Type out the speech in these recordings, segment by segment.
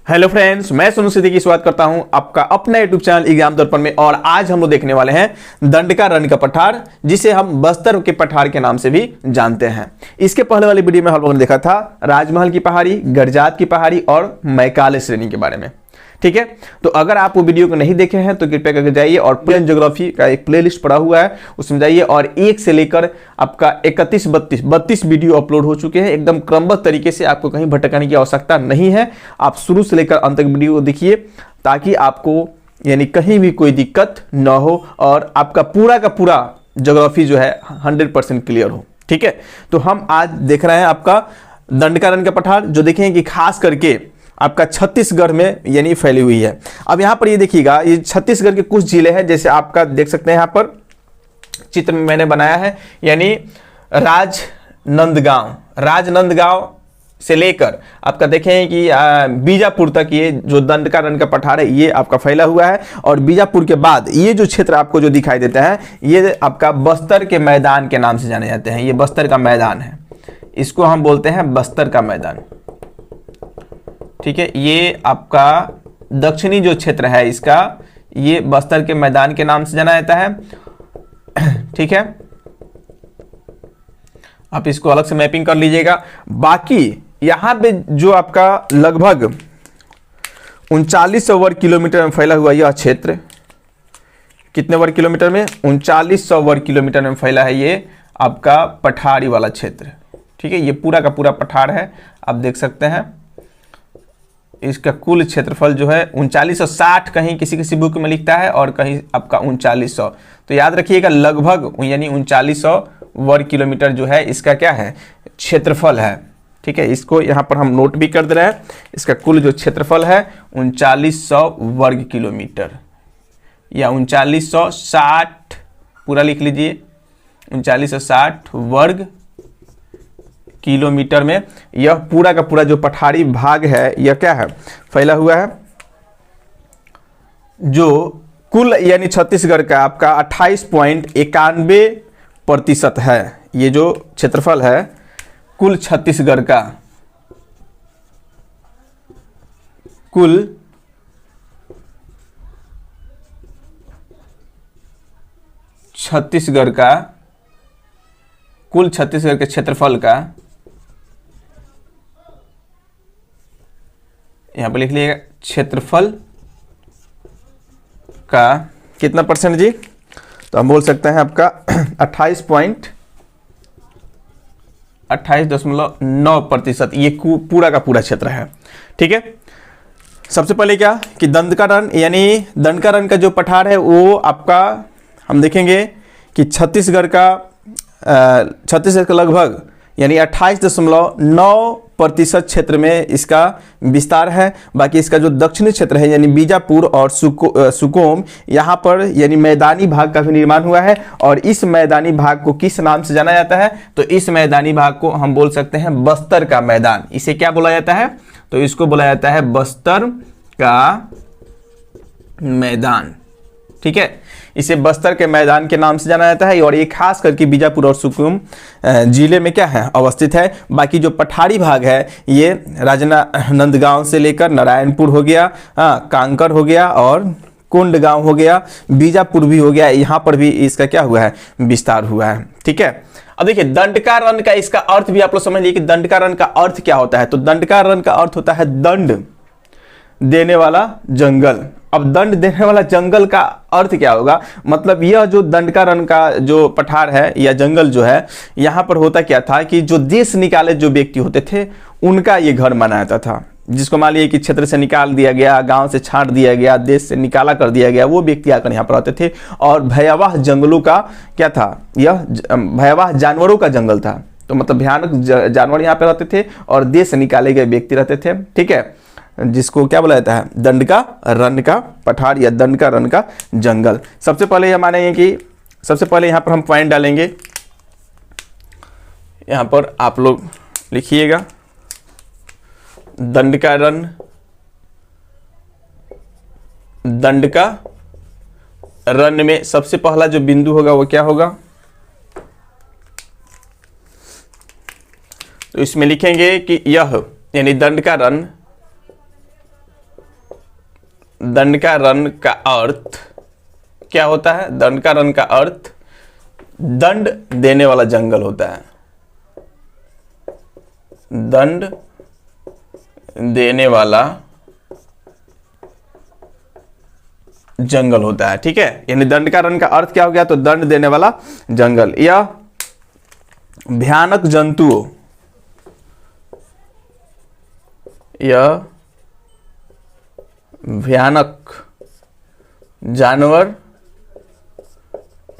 Hello friends, मैं सोनू सिद्दीकी स्वागत करता हूं आपका अपना यूट्यूब चैनल एग्जाम दर्पण में। और आज हम लोग देखने वाले हैं दंडका रन का पठार, जिसे हम बस्तर के पठार के नाम से भी जानते हैं। इसके पहले वाली वीडियो में हम लोगों ने देखा था राजमहल की पहाड़ी, गरजात की पहाड़ी और मैकाले श्रेणी के बारे में। ठीक है, तो अगर आप वो वीडियो को नहीं देखे हैं तो कृपया करके जाइए और प्लेन ज्योग्राफी का एक प्लेलिस्ट पड़ा हुआ है, उसमें जाइए और 1 से लेकर आपका 32 वीडियो अपलोड हो चुके हैं। एकदम क्रमबद्ध तरीके से, आपको कहीं भटकने की आवश्यकता नहीं है। आप शुरू से लेकर अंत तक वीडियो को देखिए ताकि आपको यानी कहीं भी कोई दिक्कत ना हो और आपका पूरा का पूरा ज्योग्राफी जो है 100% क्लियर हो। ठीक है, तो हम आज देख रहे हैं आपका दंडका रन का पठार, जो देखें कि खास करके आपका छत्तीसगढ़ में यानी फैली हुई है। अब यहाँ पर ये देखिएगा, ये छत्तीसगढ़ के कुछ जिले हैं, जैसे आपका देख सकते हैं यहाँ पर चित्र में मैंने बनाया है, यानी राजनांदगांव से लेकर आपका देखें कि बीजापुर तक ये जो दंडका रन का पठार है ये आपका फैला हुआ है। और बीजापुर के बाद ये जो क्षेत्र आपको जो दिखाई देता है ये आपका बस्तर के मैदान के नाम से जाने जाते हैं। ये बस्तर का मैदान है, इसको हम बोलते हैं बस्तर का मैदान। ठीक है, ये आपका दक्षिणी जो क्षेत्र है इसका, ये बस्तर के मैदान के नाम से जाना जाता है। ठीक है, आप इसको अलग से मैपिंग कर लीजिएगा। बाकी यहां पे जो आपका लगभग 3900 वर्ग किलोमीटर में फैला हुआ यह क्षेत्र, कितने वर्ग किलोमीटर में? 3900 वर्ग किलोमीटर में फैला है ये आपका पठारी वाला क्षेत्र। ठीक है, ये पूरा का पूरा पठार है, आप देख सकते हैं। इसका कुल क्षेत्रफल जो है 3960, कहीं किसी किसी बुक में लिखता है और कहीं आपका 3900। तो याद रखिएगा लगभग यानी 3900 वर्ग किलोमीटर जो है इसका क्या है, क्षेत्रफल है। ठीक है, इसको यहाँ पर हम नोट भी कर दे रहे हैं। इसका कुल जो क्षेत्रफल है 3900 वर्ग किलोमीटर या 3960 पूरा लिख लीजिए, 3960 वर्ग किलोमीटर में यह पूरा का पूरा जो पठारी भाग है यह क्या है, फैला हुआ है। जो कुल यानी छत्तीसगढ़ का आपका 28.91% है। ये जो क्षेत्रफल है कुल छत्तीसगढ़ का, कुल छत्तीसगढ़ के क्षेत्रफल का, यहां पर लिख लीजिएगा क्षेत्रफल का कितना परसेंट जी, तो हम बोल सकते हैं आपका 28.9%। ये पूरा का पूरा क्षेत्र है। ठीक है, सबसे पहले क्या कि दंडका रन यानी दंडका रन का जो पठार है वो आपका हम देखेंगे कि छत्तीसगढ़ का लगभग यानी 28.9% क्षेत्र में इसका विस्तार है। बाकी इसका जो दक्षिणी क्षेत्र है यानी बीजापुर और सुकोम, यहाँ पर यानी मैदानी भाग का भी निर्माण हुआ है। और इस मैदानी भाग को किस नाम से जाना जाता है, तो इस मैदानी भाग को हम बोल सकते हैं बस्तर का मैदान। इसे क्या बोला जाता है, तो इसको बोला जाता है बस्तर का मैदान। ठीक है, इसे बस्तर के मैदान के नाम से जाना जाता है। और ये खास करके बीजापुर और सुकम जिले में क्या है, अवस्थित है। बाकी जो पठारी भाग है ये राजनांदगांव से लेकर नारायणपुर हो गया, कांकर हो गया और कुंडगांव हो गया, बीजापुर भी हो गया, यहाँ पर भी इसका क्या हुआ है, विस्तार हुआ है। ठीक है, अब देखिए दंडका रन का इसका अर्थ भी आप लोग समझ लीजिए कि दंडका रन का अर्थ क्या होता है। तो दंडका रन का अर्थ होता है दंड देने वाला जंगल। अब दंड देने वाला जंगल का अर्थ क्या होगा, मतलब यह जो दंडका रन का जो पठार है या जंगल जो है, यहाँ पर होता क्या था कि जो देश निकाले जो व्यक्ति होते थे उनका ये घर माना जाता था। जिसको मान लीजिए कि क्षेत्र से निकाल दिया गया, गांव से छांट दिया गया, देश से निकाला कर दिया गया, वो व्यक्ति आकर यहाँ पर रहते थे। और भयावह जंगलों का क्या था, यह भयावह जानवरों का जंगल था। तो मतलब भयानक जानवर यहाँ पे रहते थे और देश से निकाले गए व्यक्ति रहते थे। ठीक है, जिसको क्या बोला जाता है, दंडका रन का पठार या दंडका रन का जंगल। सबसे पहले हम मानेंगे कि सबसे पहले यहाँ पर हम पॉइंट डालेंगे, यहाँ पर आप लोग लिखिएगा दंडका रन में सबसे पहला जो बिंदु होगा वो क्या होगा, तो इसमें लिखेंगे कि यह यानी दंडका रन दंडकारण्य का अर्थ क्या होता है? दंडकारण्य का अर्थ दंड देने वाला जंगल होता है, दंड देने वाला जंगल होता है। ठीक है, यानी दंडकारण्य का अर्थ क्या हो गया? तो दंड देने वाला जंगल। यह भयानक जंतुओं, यह भयानक जानवर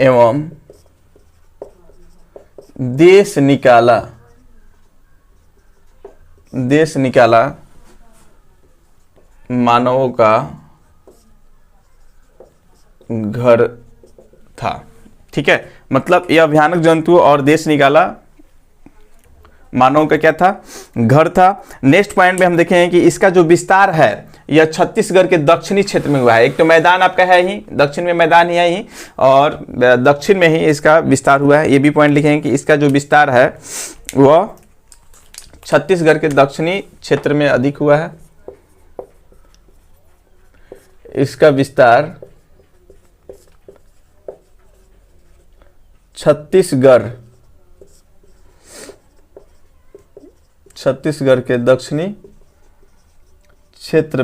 एवं देश निकाला मानवों का घर था। ठीक है, मतलब यह भयानक जंतु और देश निकाला मानवों का क्या था? घर था। नेक्स्ट पॉइंट में हम देखेंगे कि इसका जो विस्तार है यह छत्तीसगढ़ के दक्षिणी क्षेत्र में हुआ है। एक तो मैदान आपका है ही, दक्षिण में मैदान ही है ही, और दक्षिण में ही इसका विस्तार हुआ है। ये भी पॉइंट लिखेंगे कि इसका जो विस्तार है वह छत्तीसगढ़ के दक्षिणी क्षेत्र में अधिक हुआ है। इसका विस्तार छत्तीसगढ़ के दक्षिणी क्षेत्र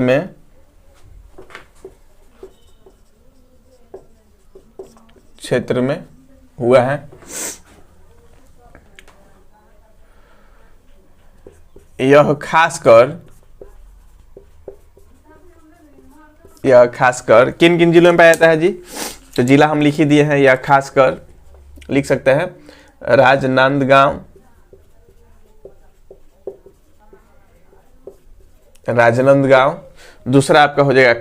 में हुआ है। यह खासकर किन किन जिलों में पाया जाता है जी? तो जिला हम लिख ही दिए हैं। यह खासकर लिख सकते हैं राजनांदगांव। दूसरा आपका हो जाएगा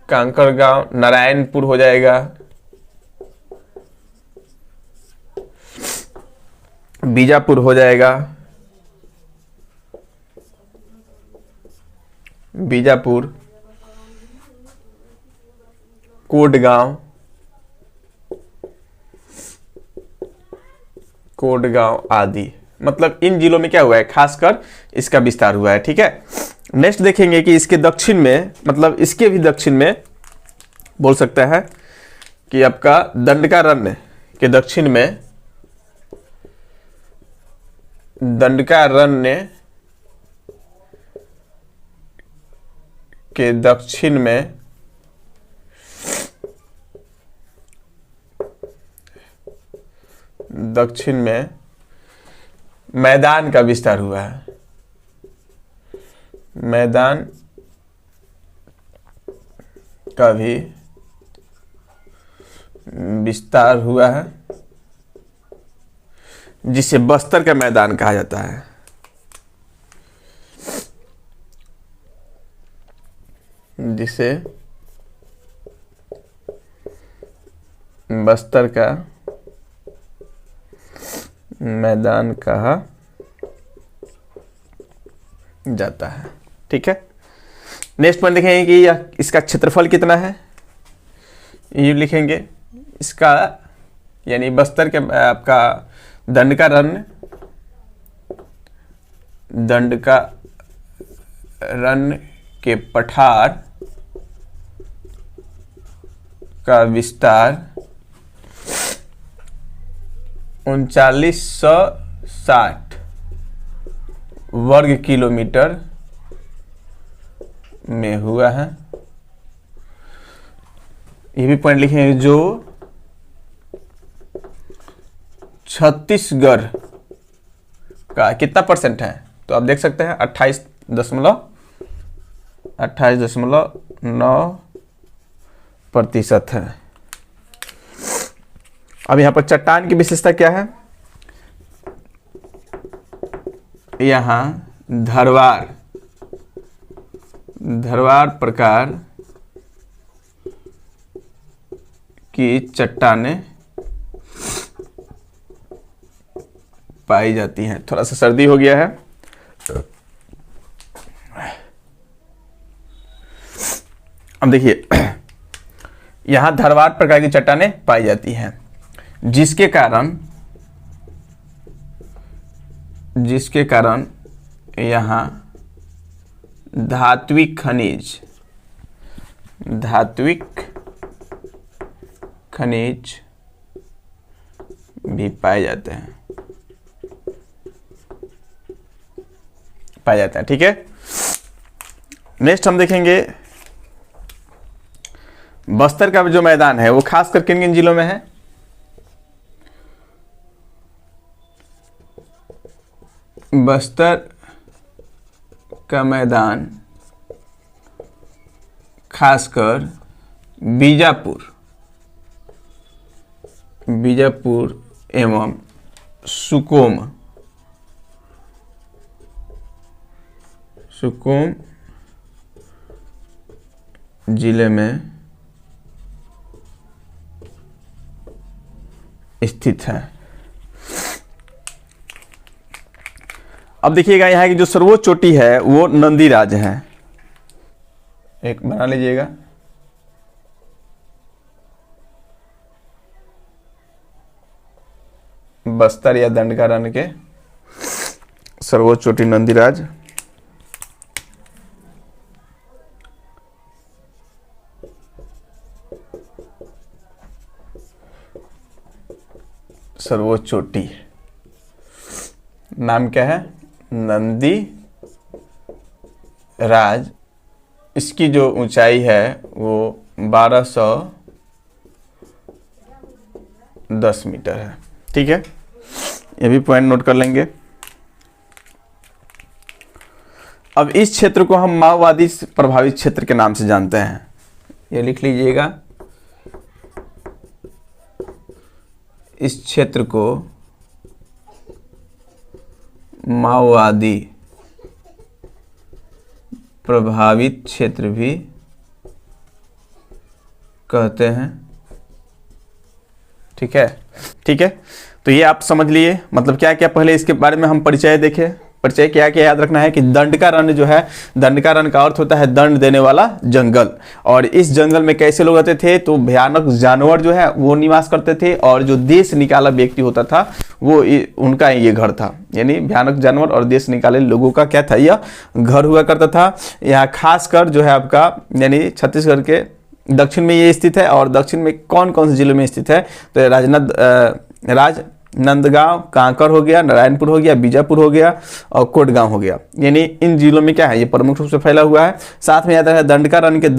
कांकरगांव, नारायणपुर हो जाएगा, बीजापुर हो जाएगा, कोटगांव आदि। मतलब इन जिलों में क्या हुआ है? खासकर इसका विस्तार हुआ है। ठीक है, नेक्स्ट देखेंगे कि इसके दक्षिण में, मतलब इसके भी दक्षिण में बोल सकता है कि आपका दंडकारण्य के दक्षिण में, दक्षिण में मैदान का विस्तार हुआ है। मैदान का भी विस्तार हुआ है, जिसे बस्तर का मैदान कहा जाता है। जिसे बस्तर का मैदान कहा जाता है। ठीक है, नेक्स्ट पॉइंट देखेंगे कि यह इसका क्षेत्रफल कितना है। ये लिखेंगे इसका, यानी बस्तर के आपका दंडकारण्य के पठार का विस्तार 3960 वर्ग किलोमीटर में हुआ है। ये भी पॉइंट लिखेंगे जो छत्तीसगढ़ का कितना परसेंट है? तो आप देख सकते हैं 28.9% है। अब यहां पर चट्टान की विशेषता क्या है? यहां धरवार प्रकार की चट्टानें पाई जाती हैं। थोड़ा सा सर्दी हो गया है। अब देखिए, यहां धरवार प्रकार की चट्टानें पाई जाती हैं, जिसके कारण यहां धात्विक खनिज, धात्विक खनिज भी पाए जाते हैं, ठीक है। नेक्स्ट हम देखेंगे बस्तर का जो मैदान है वो खासकर किन किन जिलों में है। बस्तर का मैदान खासकर बीजापुर एवं सुकोम जिले में स्थित है। अब देखिएगा यहाँ की जो सर्वोच्च चोटी है वो नंदीराज है, एक बना लीजिएगा। बस्तर या दंडकारण्य के सर्वोच्च चोटी नंदीराज। सर्वोच्च चोटी नाम क्या है? नंदी राज। इसकी जो ऊंचाई है वो 1210 मीटर है, ठीक है। ये भी पॉइंट नोट कर लेंगे। अब इस क्षेत्र को हम माओवादी प्रभावित क्षेत्र के नाम से जानते हैं, ये लिख लीजिएगा। इस क्षेत्र को माओवादी प्रभावित क्षेत्र भी कहते हैं, ठीक है। तो ये आप समझ लिए, मतलब क्या क्या पहले इसके बारे में हम परिचय देखें। परिचय क्या क्या याद रखना है कि दंडकारण्य जो है, दंडकारण्य का अर्थ होता है दंड देने वाला जंगल। और इस जंगल में कैसे लोग रहते थे? तो भयानक जानवर जो है वो निवास करते थे, और जो देश निकाला व्यक्ति होता था वो उनका ये घर था। यानी भयानक जानवर और देश निकाले लोगों का क्या था? यह घर हुआ करता था। यहाँ खासकर जो है आपका यानी छत्तीसगढ़ के दक्षिण में ये स्थित है। और दक्षिण में कौन कौन से जिलों में स्थित है? तो राजनांदगांव, कांकर हो गया, नारायणपुर हो गया, बीजापुर हो गया और कोटगांव हो गया। यानी इन जिलों में क्या है? ये प्रमुख रूप से फैला हुआ है। साथ में आता है दंडकारण्य के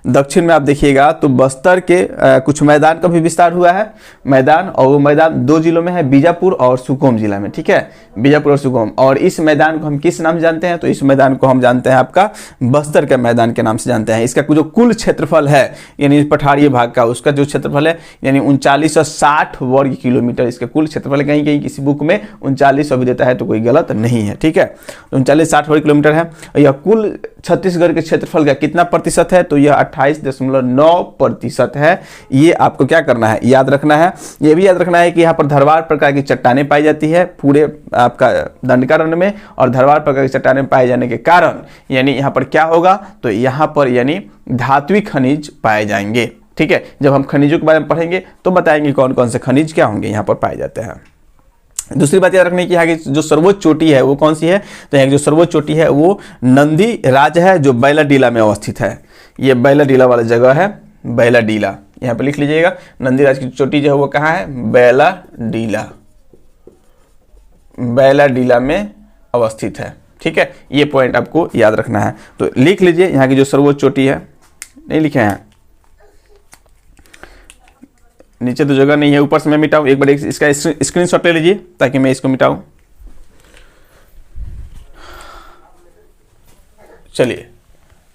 दक्षिण में आप देखिएगा तो बस्तर के कुछ मैदान का भी विस्तार हुआ है मैदान, और वो मैदान 2 जिलों में है, बीजापुर और सुकोम जिला में, ठीक है। बीजापुर और सुकोम। और इस मैदान को हम किस नाम से जानते हैं? तो इस मैदान को हम जानते हैं आपका बस्तर के मैदान के नाम से जानते हैं। इसका जो कुल क्षेत्रफल है यानी पठारी भाग का, उसका जो क्षेत्रफल है यानी 3960 वर्ग किलोमीटर इसका कुल क्षेत्रफल है। कहीं कहीं किसी बुक में 3900 भी देता है तो कोई गलत नहीं है, ठीक है। तो 3960 वर्ग किलोमीटर है। यह कुल छत्तीसगढ़ के क्षेत्रफल का कितना प्रतिशत है? तो यह 28.9% है। ये आपको क्या करना है? याद रखना है। ये भी याद रखना है कि यहाँ पर धरवार प्रकार की चट्टानें पाई जाती है पूरे आपका दंडकारण्य में, और धरवार प्रकार की चट्टानें पाए जाने के कारण यानी यहाँ पर क्या होगा? तो यहाँ पर यानी धात्विक खनिज पाए जाएंगे, ठीक है। जब हम खनिजों के बारे में पढ़ेंगे तो बताएंगे कौन कौन से खनिज क्या होंगे यहाँ पर पाए जाते हैं। दूसरी बात याद रखने की, यहाँ की जो सर्वोच्च चोटी है वो कौन सी है? तो यहाँ की जो सर्वोच्च चोटी है वो नंदी राज है, जो बैलाडीला में अवस्थित है। ये बैलाडीला वाला जगह है, बैलाडीला, यहाँ पे लिख लीजिएगा। नंदीराज की चोटी जो है वो कहाँ है? बैलाडीला में अवस्थित है, ठीक है। ये पॉइंट आपको याद रखना है, तो लिख लीजिए। यहाँ की जो सर्वोच्च चोटी है, नहीं लिखे हैं, नीचे तो जगह नहीं है, ऊपर से मैं मिटाऊं। एक बार इसका स्क्रीनशॉट ले लीजिए ताकि मैं इसको मिटाऊं। चलिए,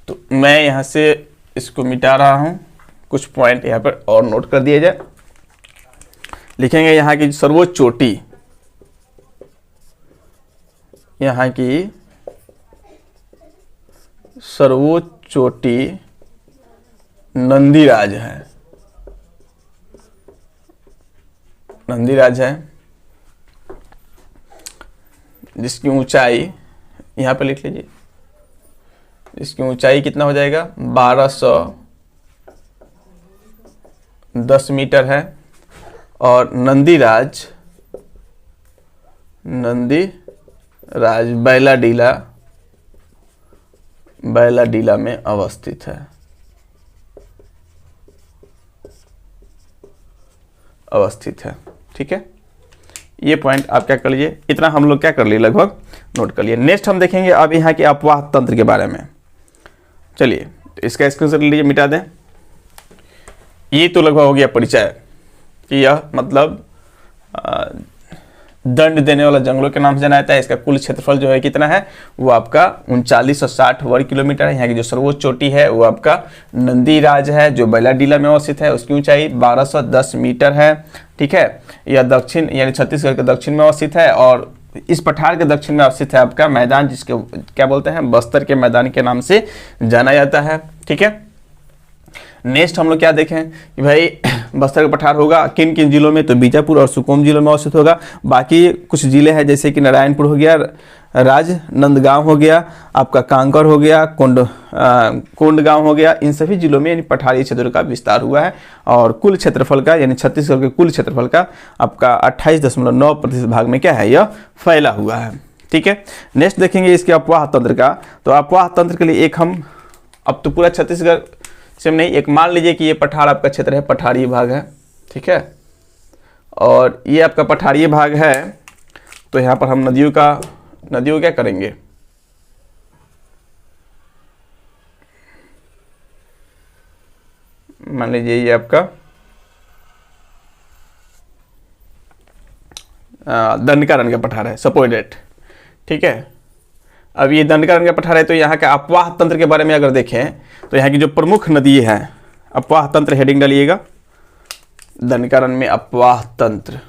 तो मैं यहां से इसको मिटा रहा हूं। कुछ पॉइंट यहां पर और नोट कर दिए जाए। लिखेंगे यहाँ की सर्वोच्च चोटी, यहाँ की सर्वोच्च चोटी नंदीराज है, नंदीराज है, जिसकी ऊंचाई यहाँ पे लिख लीजिए। इसकी ऊंचाई कितना हो जाएगा? 1210 मीटर है। और नंदीराज बैलाडीला में अवस्थित है। ठीक है, ये पॉइंट आप क्या कर लीजिए, इतना हम लोग क्या कर लिए, लगभग नोट कर लिए। नेक्स्ट हम देखेंगे अब यहाँ के अपवाह तंत्र के बारे में। चलिए तो इसका स्क्रीनशॉट लीजिए, मिटा दें। ये तो लगभग हो गया परिचय कि यह मतलब दंड देने वाला जंगलों के नाम से जाना जाता है। इसका कुल क्षेत्रफल जो है कितना है, वो आपका 3960 वर्ग किलोमीटर है। यहाँ की जो सर्वोच्च चोटी है वो आपका नंदीराज है, जो बैलाडीला में अवस्थित है। उसकी ऊंचाई 1210 मीटर है। ठीक है, यह दक्षिण यानी छत्तीसगढ़ के दक्षिण में अवस्थित है। और इस पठार के दक्षिण में अवस्थित है आपका मैदान, जिसके क्या बोलते हैं, बस्तर के मैदान के नाम से जाना जाता है। ठीक है, नेक्स्ट हम लोग क्या देखें कि भाई बस्तर का पठार होगा किन किन जिलों में, तो बीजापुर और सुकमा जिलों में अवस्थित होगा। बाकी कुछ जिले हैं जैसे कि नारायणपुर हो गया, राजनांदगांव हो गया, आपका कांकर हो गया, कोंडगांव हो गया। इन सभी जिलों में यानी पठारी क्षेत्र का विस्तार हुआ है। और कुल क्षेत्रफल का यानी छत्तीसगढ़ के कुल क्षेत्रफल का आपका 28.9% भाग में क्या है, यह फैला हुआ है। ठीक है, नेक्स्ट देखेंगे इसके अपवाह तंत्र का। तो अपवाह तंत्र के लिए एक हम अब तो पूरा छत्तीसगढ़ से नहीं, एक मान लीजिए कि ये पठार आपका क्षेत्र है, पठारी भाग है। ठीक है, और ये आपका पठारी भाग है। तो यहाँ पर हम नदियों क्या करेंगे, मान लीजिए ये आपका दंडकारण्य का पठार है, सपोइडेट। ठीक है, अब ये दंडकारण्य का पठार है। तो यहाँ का अपवाह तंत्र के बारे में अगर देखें तो यहाँ की जो प्रमुख नदी है, अपवाह तंत्र हेडिंग डालिएगा, दंडकारण्य में अपवाह तंत्र,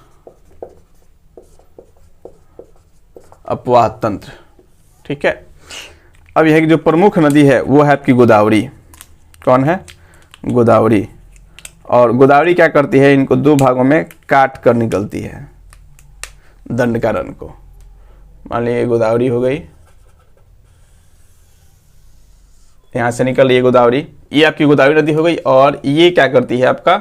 अपवाह तंत्र। ठीक है, अब यहाँ की जो प्रमुख नदी है वो है आपकी गोदावरी। कौन है, गोदावरी। और गोदावरी क्या करती है, इनको दो भागों में काट कर निकलती है दंडकारण्य को। मान लीजिए गोदावरी हो गई, यहाँ से निकल रही है गोदावरी, ये आपकी गोदावरी नदी हो गई। और ये क्या करती है, आपका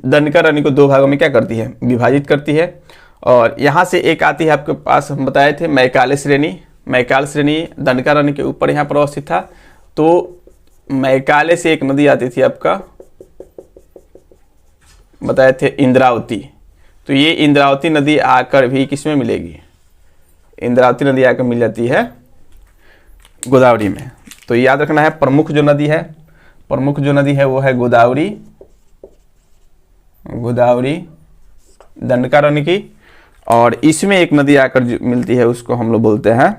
दंडकारण्य को दो भागों में क्या करती है, विभाजित करती है। और यहाँ से एक आती है आपके पास, हम बताए थे मैकाल श्रेणी। मैकाल श्रेणी दंडकारण्य के ऊपर यहाँ पर अवस्थित था। तो मैकाले से एक नदी आती थी आपका, बताए थे इंद्रावती। तो ये इंद्रावती नदी आकर भी किसमें मिलेगी, इंद्रावती नदी आकर मिल जाती है गोदावरी में। तो याद रखना है, प्रमुख जो नदी है, प्रमुख जो नदी है वो है गोदावरी, गोदावरी दंडकारण्य की। और इसमें एक नदी आकर जो मिलती है उसको हम लोग बोलते हैं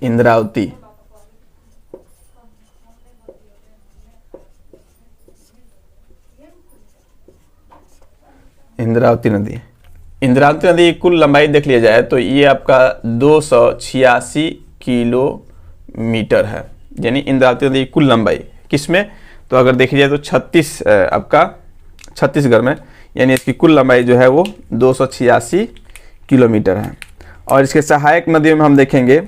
इंद्रावती। इंद्रावती नदी, इंद्रावती नदी की कुल लंबाई देख लिया जाए तो ये आपका 286 किलोमीटर है, यानी इंद्रावती नदी की कुल लंबाई। किसमें, तो अगर देखी जाए तो आपका छत्तीसगढ़ में, यानी इसकी कुल लंबाई जो है वो 286 किलोमीटर है। और इसके सहायक नदियों में हम देखेंगे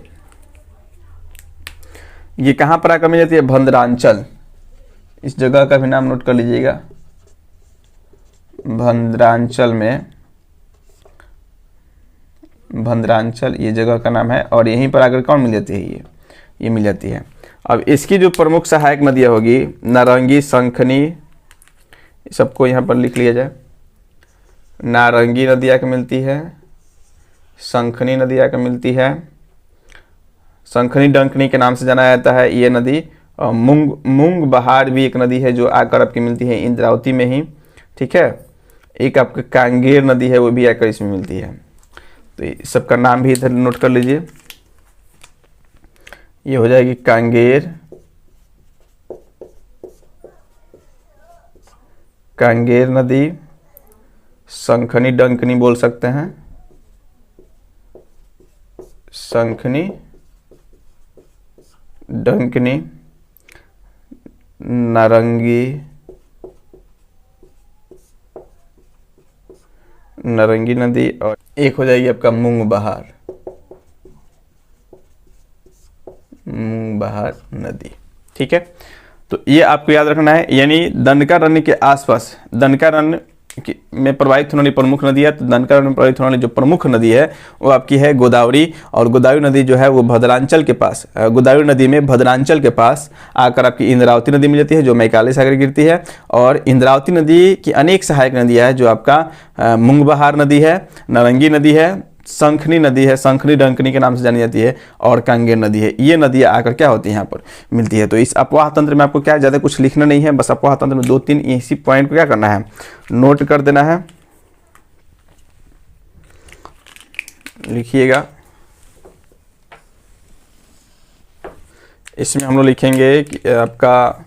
ये कहाँ पर आकर मिल जाती है, भद्रांचल। इस जगह का भी नाम नोट कर लीजिएगा, भद्रांचल में, भद्रांचल ये जगह का नाम है। और यहीं पर आकर कौन मिल जाती है, ये मिल जाती है। अब इसकी जो प्रमुख सहायक नदियाँ होगी, नारंगी, शंखनी, सबको यहाँ पर लिख लिया जाए। नारंगी नदी आकर मिलती है, शंखनी नदी आकर मिलती है, शंखनी डंकनी के नाम से जाना जाता है ये नदी। और मूंग बहार भी एक नदी है जो आकर आपकी मिलती है इंद्रावती में ही। ठीक है, एक आपका कांगेर नदी है वो भी आकर इसमें मिलती है। तो सबका नाम भी इधर नोट कर लीजिए, ये हो जाएगी कांगेर, कांगेर नदी, शंखनी डंकनी बोल सकते हैं, शंखनी डंकनी, नारंगी नदी। और एक हो जाएगी आपका मूंग बहार नदी। ठीक है, तो ये आपको याद रखना है। यानी दंडकारण्य के आसपास, दंडकारण्य में प्रवाहित होने वाली प्रमुख नदी है, तो दंडकारण्य में प्रवाहित होने वाली जो प्रमुख नदी है वो आपकी है गोदावरी। और गोदावरी नदी जो है वो भद्रांचल के पास, गोदावरी नदी में भद्रांचल के पास आकर आपकी इंद्रावती नदी मिल जाती है, जो मैकाले सागर गिरती है। और इंद्रावती नदी की अनेक सहायक नदियाँ हैं, जो आपका मूंगबहार नदी है, नारंगी नदी है, शंखनी नदी है, शंखनी डंकनी के नाम से जानी जाती है, और कांगेर नदी है। ये नदियाँ आकर क्या होती हैं यहाँ पर मिलती है। तो इस अपवाह तंत्र में आपको क्या ज़्यादा कुछ लिखना नहीं है, बस अपवाह तंत्र में 2-3 इसी पॉइंट को क्या करना है, नोट कर देना है, लिखिएगा। इसमें हम लोग लिखेंगे कि आपका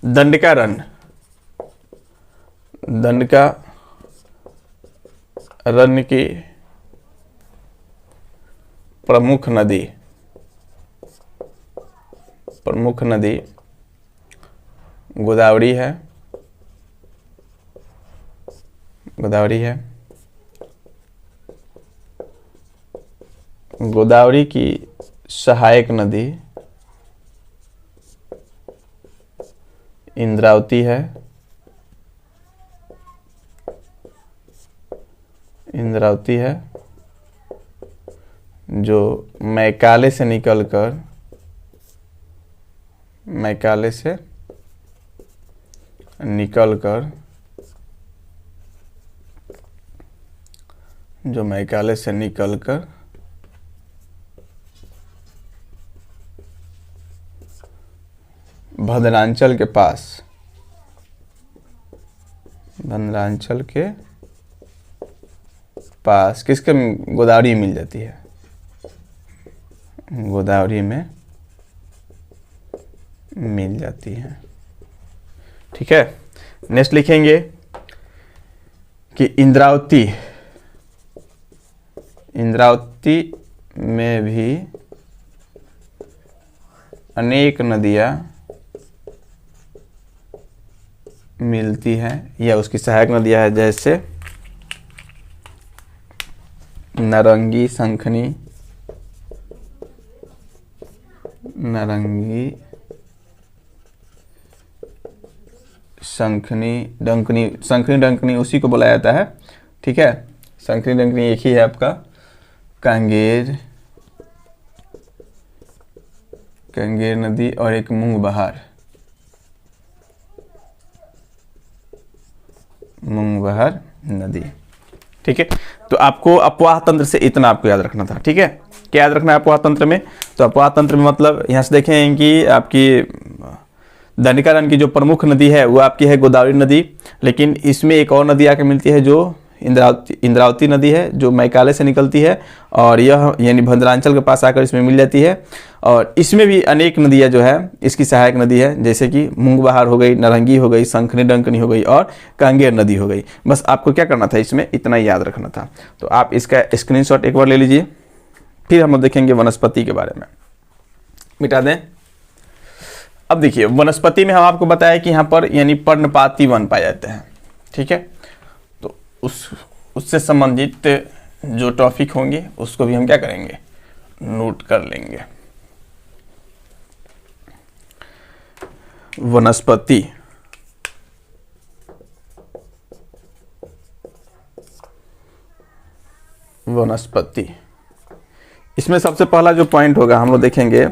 दंडकारण्य, दंडकारण्य की प्रमुख नदी गोदावरी है, गोदावरी की सहायक नदी इंद्रावती है, जो मैकाले से निकलकर भद्रांचल के पास किसके गोदावरी मिल जाती है, गोदावरी में मिल जाती है। ठीक है, नेक्स्ट लिखेंगे कि इंद्रावती में भी अनेक नदियाँ मिलती हैं या उसकी सहायक नदियाँ है, जैसे नारंगी, शंखनी, डंकनी उसी को बोला जाता है। ठीक है, शंखनी डंकनी एक ही है आपका, कांगेर नदी और एक मूंगबहार नदी। ठीक है, तो आपको अपवाह तंत्र से इतना आपको याद रखना था। ठीक है, क्या याद रखना है अपवाह तंत्र में, तो अपवाह तंत्र में मतलब यहाँ से देखें कि आपकी दंडकारण्य की जो प्रमुख नदी है वो आपकी है गोदावरी नदी, लेकिन इसमें एक और नदी आके मिलती है जो इंद्रावती नदी है, जो मैकाले से निकलती है, और यह यानी भद्रांचल के पास आकर इसमें मिल जाती है। और इसमें भी अनेक नदियाँ जो है इसकी सहायक नदी है, जैसे कि मूंगबहार हो गई, नारंगी हो गई, शंखनी डंकनी हो गई और कांगेर नदी हो गई। बस आपको क्या करना था, इसमें इतना ही याद रखना था। तो आप इसका स्क्रीनशॉट एक बार ले लीजिए, फिर हम लोग देखेंगे वनस्पति के बारे में। मिटा दें। अब देखिए, वनस्पति में हम आपको बताया कि यहाँ पर यानी पर्णपाती वन पाए जाते हैं। ठीक है, तो उससे संबंधित जो टॉपिक होंगे उसको भी हम क्या करेंगे, नोट कर लेंगे। वनस्पति इसमें सबसे पहला जो पॉइंट होगा हम लोग देखेंगे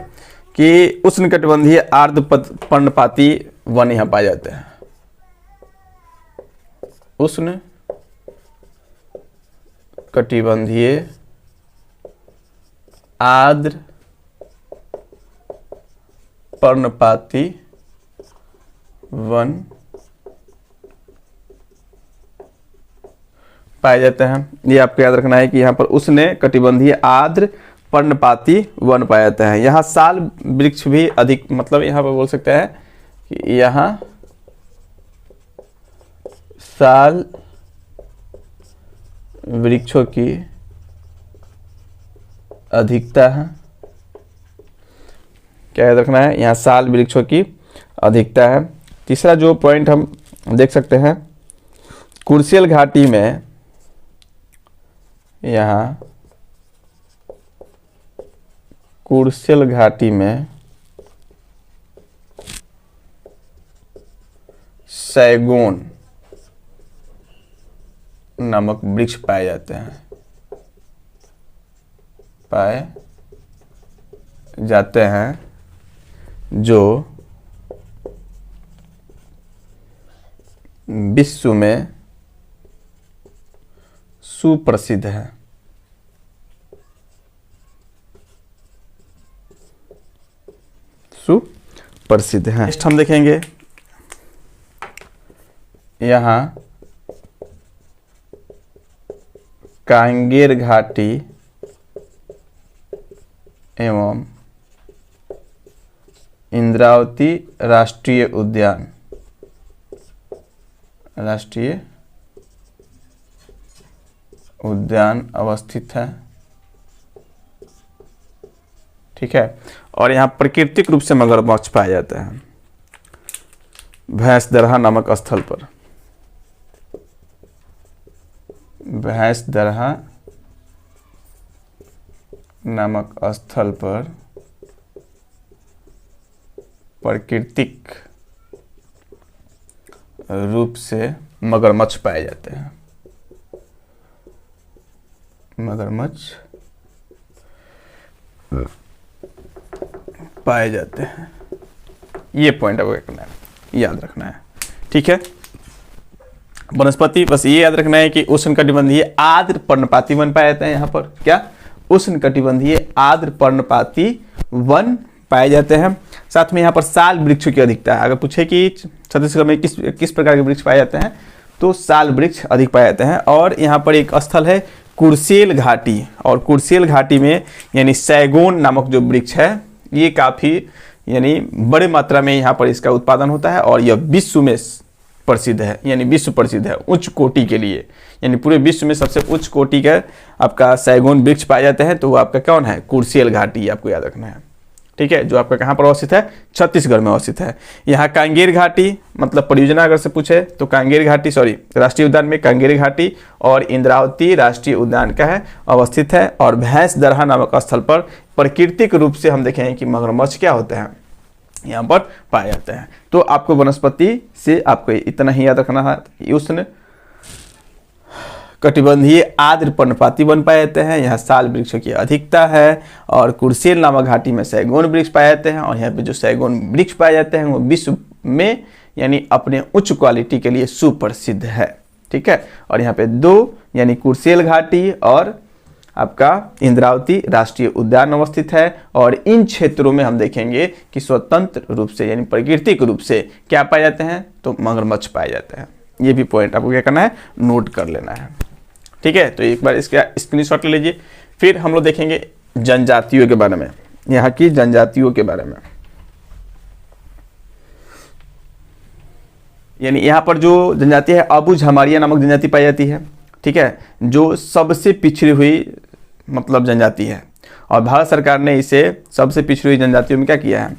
कि उष्णकटिबंधीय आर्द्र पर्णपाती वन यहाँ पाए जाते हैं। उष्णकटिबंधीय आर्द्र पर्णपाती वन पाए जाते हैं। ये आपको याद रखना है कि यहाँ पर उष्णकटिबंधीय आर्द्र पर्णपाती वन पाया जाता है। यहाँ साल वृक्ष भी अधिक, मतलब यहाँ पर बोल सकते हैं कि यहाँ साल वृक्षों की अधिकता है। क्या याद रखना है, यहाँ साल वृक्षों की अधिकता है। तीसरा जो पॉइंट हम देख सकते हैं, कुर्सेल घाटी में यहाँ कुर्सेल घाटी में सैगोन नामक वृक्ष पाए जाते हैं, पाए जाते हैं जो विश्व में सुप्रसिद्ध है। सुप्रसिद्ध है। नेक्स्ट हम देखेंगे यहाँ कांगेर घाटी एवं इंद्रावती राष्ट्रीय उद्यान, राष्ट्रीय उद्यान अवस्थित है। ठीक है, और यहाँ प्राकृतिक रूप से मगरमच्छ पाया जाता है भैंसदरहा नामक स्थल पर। भैंसदरहा नामक स्थल पर प्राकृतिक रूप से मगरमच्छ पाए जाते हैं। मगरमच्छ पाए जाते हैं। ये पॉइंट आपको करना है, याद रखना है। ठीक है, वनस्पति बस ये याद रखना है कि उष्णकटिबंधीय आर्द्र पर्णपाती वन पाए जाते हैं। यहाँ पर क्या उष्णकटिबंधीय आर्द्र पर्णपाती वन पाए जाते हैं। साथ में यहाँ पर साल वृक्षों की अधिकता है। अगर पूछे कि छत्तीसगढ़ में किस प्रकार के वृक्ष पाए जाते हैं तो साल वृक्ष अधिक पाए जाते हैं। और यहाँ पर एक स्थल है कुर्सेल घाटी, और कुर्सेल घाटी में यानी सैगोन नामक जो वृक्ष है ये काफ़ी यानी बड़े मात्रा में यहाँ पर इसका उत्पादन होता है और यह विश्व में प्रसिद्ध है, यानी विश्व प्रसिद्ध है उच्च कोटि के लिए। यानी पूरे विश्व में सबसे उच्च कोटि का आपका सैगोन वृक्ष पाए जाते हैं, तो वो आपका कौन है? कुर्सेल घाटी, आपको याद रखना है। ठीक है, जो आपका कहाँ पर अवस्थित है? छत्तीसगढ़ में अवस्थित है। यहाँ कांगेर घाटी मतलब परियोजना अगर से पूछे तो कांगेर घाटी राष्ट्रीय उद्यान में कांगेर घाटी और इंद्रावती राष्ट्रीय उद्यान का है अवस्थित है। और भैंसदरहा नामक स्थल पर प्राकृतिक रूप से हम देखें कि मगरमच्छ क्या होते हैं यहाँ पर पाए जाते हैं। तो आपको वनस्पति से आपको इतना ही याद रखना है। उष्ण कटिबंधीय आर्द्र पर्णपाती वन पाए जाते हैं, यहाँ साल वृक्षों की अधिकता है। और कुर्सेल नामक घाटी में सैगोन वृक्ष पाए जाते हैं, और यहाँ पे जो सैगोन वृक्ष पाए जाते हैं वो विश्व में यानी अपने उच्च क्वालिटी के लिए सुप्रसिद्ध है। ठीक है, और यहाँ पे दो यानी कुर्सेल घाटी और आपका इंद्रावती राष्ट्रीय उद्यान अवस्थित है। और इन क्षेत्रों में हम देखेंगे कि स्वतंत्र रूप से यानी प्राकृतिक रूप से क्या पाए जाते हैं? तो मगरमच्छ पाए जाते हैं। ये भी पॉइंट आपको क्या करना है? नोट कर लेना है। ठीक है, तो एक बार इसका स्क्रीनशॉट ले लीजिए। फिर हम लोग देखेंगे जनजातियों के बारे में, यहाँ की जनजातियों के बारे में। यानी यहाँ पर जो जनजाति है अबुझ हमारिया नामक जनजाति पाई जाती है। ठीक है, जो सबसे पिछड़ी हुई मतलब जनजाति है, और भारत सरकार ने इसे सबसे पिछड़ी हुई जनजातियों में क्या किया है?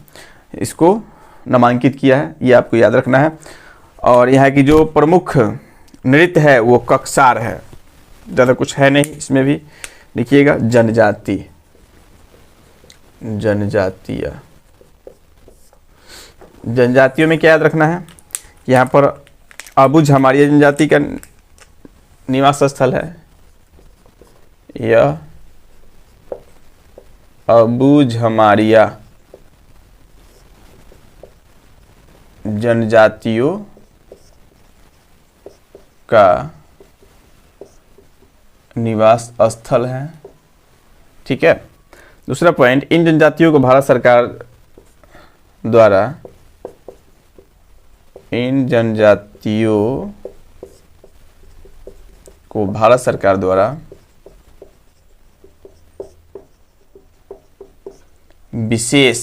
इसको नामांकित किया है, ये आपको याद रखना है। और यहाँ की जो प्रमुख नृत्य है वो ककसार है, ज़्यादा कुछ है नहीं इसमें भी। लिखिएगा जनजाति, जनजातीय। जनजातियों में क्या याद रखना है? यहाँ पर अबुझ हमारिया जनजाति का निवास स्थल है। यह अबुझ हमारिया जनजातियों का निवास स्थल है। ठीक है, दूसरा पॉइंट, इन जनजातियों को भारत सरकार द्वारा विशेष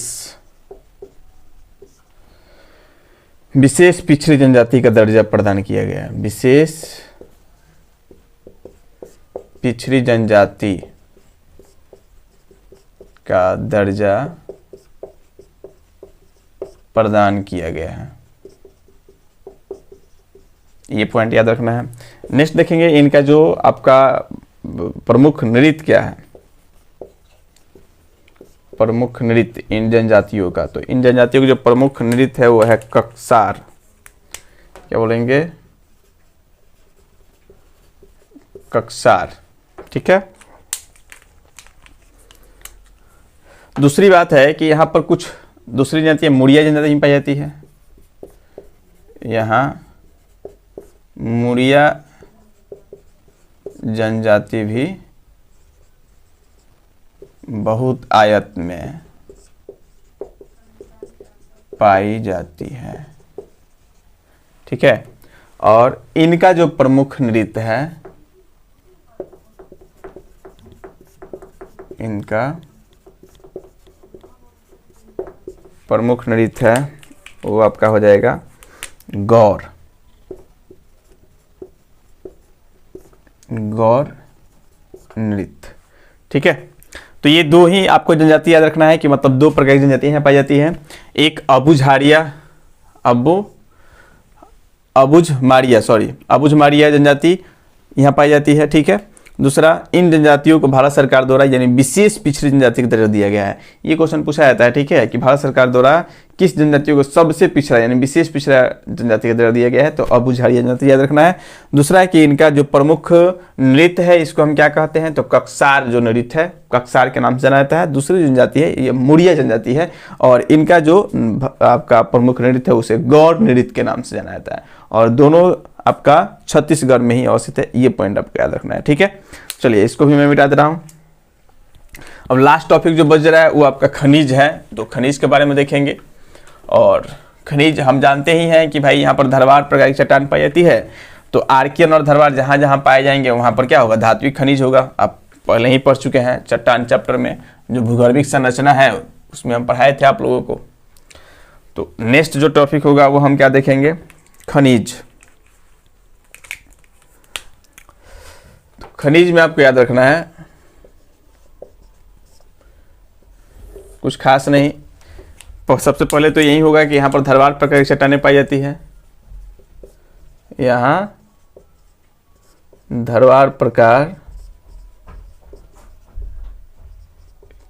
पिछड़ी जनजाति का दर्जा प्रदान किया गया है। विशेष पिछड़ी जनजाति का दर्जा प्रदान किया गया है। ये पॉइंट याद रखना है। नेक्स्ट देखेंगे इनका जो आपका प्रमुख नृत्य क्या है। प्रमुख नृत्य इन जनजातियों का, तो इन जनजातियों का जो प्रमुख नृत्य है वो है ककसार। क्या बोलेंगे? कक्सार। ठीक है, दूसरी बात है कि यहाँ पर कुछ दूसरी जनजाति मुड़िया जनजाति में पाई जाती है। यहाँ मुड़िया जनजाति भी बहुत आयत में पाई जाती है। ठीक है, और इनका जो प्रमुख नृत्य है, इनका प्रमुख नृत्य है वो आपका हो जाएगा गौर नृत्य। ठीक है, तो ये दो ही आपको जनजाति याद रखना है कि मतलब दो प्रकार की जनजाति यहाँ पाई जाती है। एक अबुझमारिया जनजाति यहाँ पाई जाती है। ठीक है, दूसरा, इन जनजातियों को भारत सरकार द्वारा यानी विशेष पिछड़ी जनजाति का दर्जा दिया गया है। ये क्वेश्चन पूछा जाता है। ठीक है, कि भारत सरकार द्वारा किस जनजातियों को सबसे पिछड़ा यानी विशेष पिछड़ा जनजाति का दर्जा दिया गया है, तो अबुझमारिया जनजाति याद रखना है। दूसरा है कि इनका जो प्रमुख नृत्य है इसको हम क्या कहते हैं, तो कक्सार जो नृत्य है, कक्सार के नाम से जाना जाता है। दूसरी जनजाति है ये मुड़िया जनजाति है, और इनका जो आपका प्रमुख नृत्य है उसे गौर नृत्य के नाम से जाना जाता है, और दोनों आपका छत्तीसगढ़ में ही अवस्थित है। ये पॉइंट आपको याद रखना है। ठीक है, चलिए इसको भी मैं मिटा दे रहा हूं। अब लास्ट टॉपिक जो बच रहा है वो आपका खनिज है, तो खनिज के बारे में देखेंगे। और खनिज हम जानते ही हैं कि भाई यहाँ पर धरवार प्रकार की चट्टान पाई जाती है, तो आर्कियन और धरवार जहाँ जहाँ पाए जाएंगे वहाँ पर क्या होगा, धात्विक खनिज होगा। आप पहले ही पढ़ चुके हैं चट्टान चैप्टर में, जो भूगर्भिक संरचना है उसमें हम पढ़ाए थे आप लोगों को। तो नेक्स्ट जो टॉपिक होगा वो हम क्या देखेंगे, खनिज। खनिज में आपको याद रखना है कुछ खास नहीं, सबसे पहले तो यही होगा कि यहाँ पर धरवार प्रकार की चट्टानें पाई जाती है। यहाँ धरवार प्रकार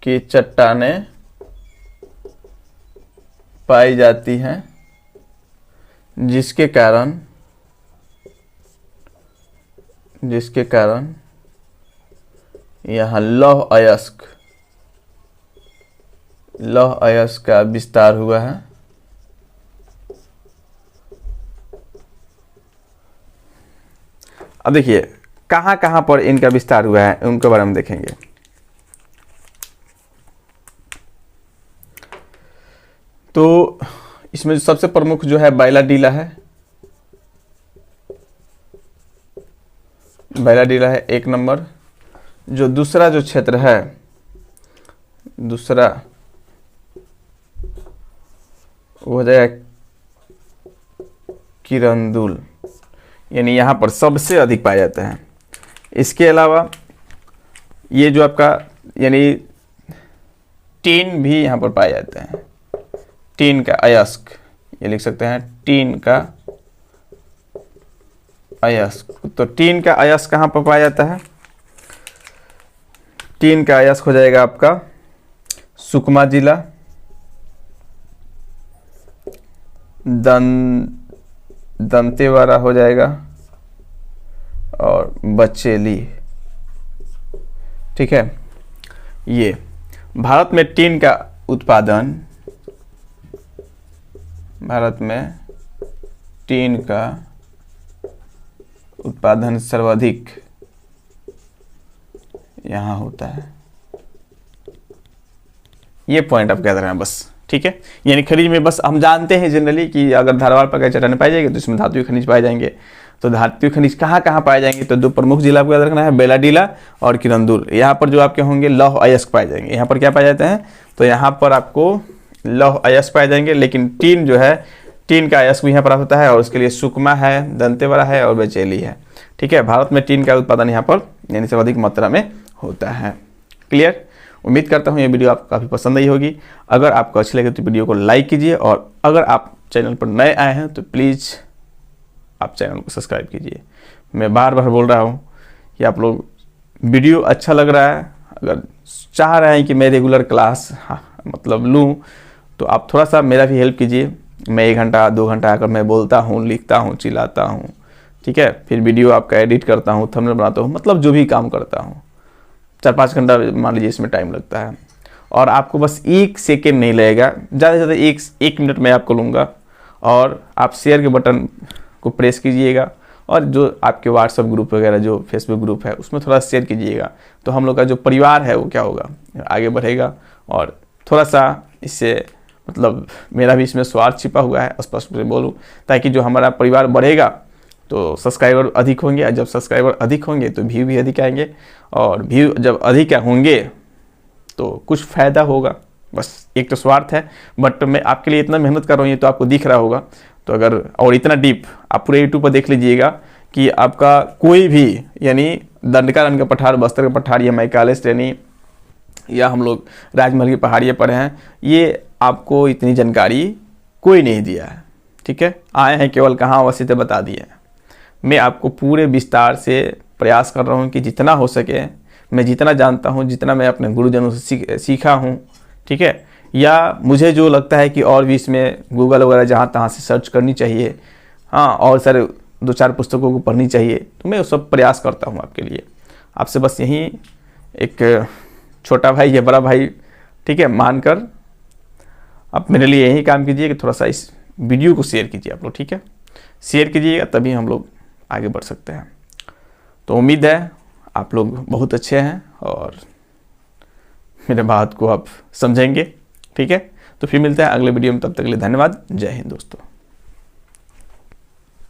की चट्टानें पाई जाती हैं, जिसके कारण यहाँ लौह अयस्क का विस्तार हुआ है। अब देखिए कहाँ कहाँ पर इनका विस्तार हुआ है उनके बारे में देखेंगे। तो इसमें सबसे प्रमुख जो है बैलाडीला है, एक नंबर। जो दूसरा जो क्षेत्र है, दूसरा वो हो जाएगा किरंदुल, यानी यहाँ पर सबसे अधिक पाया जाता है। इसके अलावा ये जो आपका यानी टीन भी यहाँ पर पाया जाता है, टीन का अयस्क, ये लिख सकते हैं टीन का अयस्क। तो टीन का अयस्क कहाँ पर पाया जाता है, टीन का अयस्क हो जाएगा आपका सुकमा जिला, दंतेवाड़ा हो जाएगा, और बचेली। ठीक है, ये भारत में टीन का उत्पादन, भारत में टीन का उत्पादन सर्वाधिक यहाँ होता है। ये पॉइंट आप याद रखना बस। ठीक है, यानी खनिज में बस हम जानते हैं जनरली कि अगर धारवाड़ प्रकार की चट्टानें पाई जाएगी तो इसमें धात्विक खनिज पाए जाएंगे। तो धात्विक खनिज कहाँ कहाँ पाए जाएंगे, तो दो प्रमुख जिला आपको याद रखना है, बैलाडीला और किरंदुल। यहाँ पर जो आपके होंगे लौह अयस्क पाए जाएंगे। यहाँ पर क्या पाए जाते हैं, तो यहाँ पर आपको लौह अयस्क पाए जाएंगे, लेकिन टीन जो है, टीन का अयस्क भी यहाँ पर होता है, और उसके लिए सुकमा है, दंतेवाड़ा है और बचेली है। ठीक है, भारत में टीन का उत्पादन यहाँ पर यानी सर्वाधिक मात्रा में होता है। क्लियर, उम्मीद करता हूँ ये वीडियो आपको काफ़ी पसंद आई होगी। अगर आपको अच्छी लगे तो वीडियो को लाइक कीजिए, और अगर आप चैनल पर नए आए हैं तो प्लीज़ आप चैनल को सब्सक्राइब कीजिए। मैं बार बार बोल रहा हूँ कि आप लोग वीडियो अच्छा लग रहा है, अगर चाह रहे हैं कि मैं रेगुलर क्लास मतलब लूँ, तो आप थोड़ा सा मेरा भी हेल्प कीजिए। मैं 1 घंटा 2 घंटा अगर मैं बोलता हूँ, लिखता हूँ, चिल्लाता हूँ, ठीक है। फिर वीडियो आपका एडिट करता हूँ, थंबनेल बनाता हूँ, मतलब जो भी काम करता हूँ 4-5 घंटा मान लीजिए इसमें टाइम लगता है। और आपको बस 1 सेकेंड नहीं लगेगा, ज़्यादा से ज़्यादा 1 मिनट मैं आपको लूँगा। और आप शेयर के बटन को प्रेस कीजिएगा और जो आपके व्हाट्सएप ग्रुप वगैरह, जो फेसबुक ग्रुप है, उसमें थोड़ा शेयर कीजिएगा। तो हम लोग का जो परिवार है वो क्या होगा, आगे बढ़ेगा। और थोड़ा सा इससे मतलब मेरा भी इसमें स्वार्थ छिपा हुआ है, स्पष्ट से बोलूँ, ताकि जो हमारा परिवार बढ़ेगा तो सब्सक्राइबर अधिक होंगे, और जब सब्सक्राइबर अधिक होंगे तो व्यू भी अधिक आएंगे, और व्यू जब अधिक होंगे तो कुछ फ़ायदा होगा। बस एक तो स्वार्थ है, बट मैं आपके लिए इतना मेहनत कर रहा हूँ, ये तो आपको दिख रहा होगा। तो अगर और इतना डीप आप पूरे यूट्यूब पर देख लीजिएगा कि आपका कोई भी, यानी दंडकारण्य का पठार, बस्तर का पठार, या मैकाले श्रेणी, या हम लोग राजमहल की पहाड़ियाँ पढ़े हैं, ये आपको इतनी जानकारी कोई नहीं दिया है। ठीक है, आए हैं केवल कहाँ अवस्थित है बता दिए। मैं आपको पूरे विस्तार से प्रयास कर रहा हूँ कि जितना हो सके, मैं जितना जानता हूँ, जितना मैं अपने गुरुजनों से सीखा हूँ, ठीक है, या मुझे जो लगता है कि और भी इसमें गूगल वगैरह जहाँ तहाँ से सर्च करनी चाहिए, हाँ, और सर 2-4 पुस्तकों को पढ़नी चाहिए, तो मैं वो सब प्रयास करता हूँ आपके लिए। आपसे बस यही एक छोटा भाई या बड़ा भाई, ठीक है, मानकर आप मेरे लिए यही काम कीजिए कि थोड़ा सा इस वीडियो को शेयर कीजिए आप लोग, ठीक है। शेयर कीजिएगा तभी हम लोग आगे बढ़ सकते हैं। तो उम्मीद है आप लोग बहुत अच्छे हैं और मेरे बात को आप समझेंगे, ठीक है। तो फिर मिलते हैं अगले वीडियो में, तब तक के लिए धन्यवाद। जय हिंद दोस्तों।